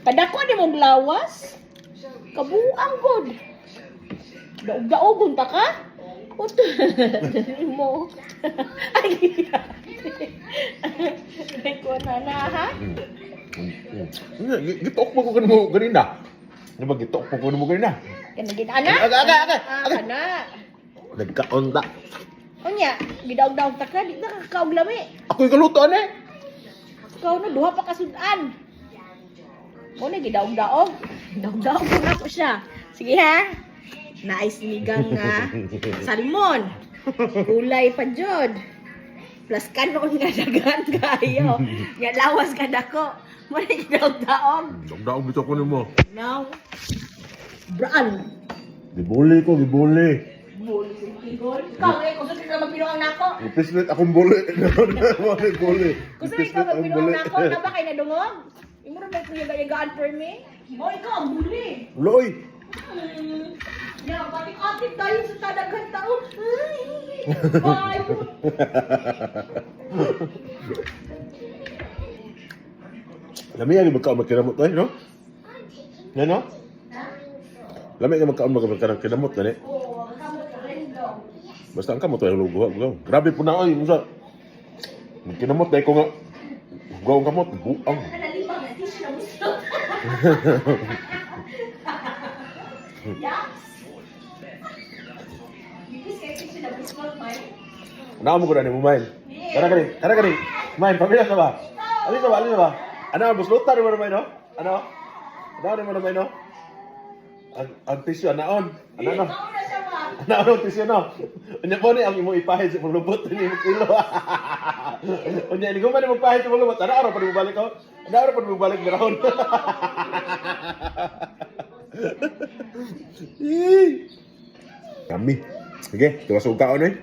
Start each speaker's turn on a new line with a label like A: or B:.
A: Kadako ni mong lawas. Kabuang god. Daog-daogon ta ka? Puto mo. Ay. Ay ko na ha.
B: Gitok mo ko kanimo ganina. Ano ba gitok mo ko kanimo ganina?
A: Kanagin ana.
B: Aga.
A: Ana.
B: Nagkaon ta.
A: Unya, gidaog-daog ta ka, di na kakaog lami.
B: Ako yung kaluto ane.
A: Ikaw na duha pa kasudan. Mo na gidaog-daog. Daog-daog ko na ko siya. Sige ha. Nice migang nga salmon. Kulay pa jud. Plus kanon nga dagan kayo. Nga lawas ka dako. Mo na gidaog-daog.
B: Daog bitaw ko nimo.
A: Now, braan.
B: Gibuli ko, gibuli.
A: Buli yung tigol. Ikaw eh, kung saan ka magpinuang nako.
B: Ipislit akong buli. Buli.
A: Kung saan ka magpinuang nako, na ba kayo nadungog? Yung mura ba yung yagaan for me? O, ikaw ang buli.
B: Loy.
A: Yan, patik-atik tayo sa tadaghan tao. Bye!
B: Lami yan, magkaon magkinamot tayo, no? Yan, no? Lami yan, magkaon magkinamot na, eh.
A: Oo, kamot ka rin daw.
B: Basta ang kamot tayo, lugaw. Grabe po na, ay, musa. Magkinamot, dahil ko nga. Lugaw ang kamot, buang.
A: Nalalibang na tissue na gusto. Yaks! Bibis kayo tissue na gusto, Mike.
B: Naka mo ko na ni Mumain. Kana ka rin. Mumain, pamilya ka ba? Alin na ba? Ano, buslutan mo naman, no? Ano mo naman, no? Ang tissue, anaon. Ano?
A: Ikaw na siya, ma.
B: Ano ang tissue, no? Unya po ni, ang imo ipahid sa paglubot, hindi mo kilo. Unya, hindi ko man magpahid sa paglubot. Ano araw pa rin mo balik, ko? Ano araw pa rin mo balik ni Rahon? Kami. Sige, tiwas ugaon, eh.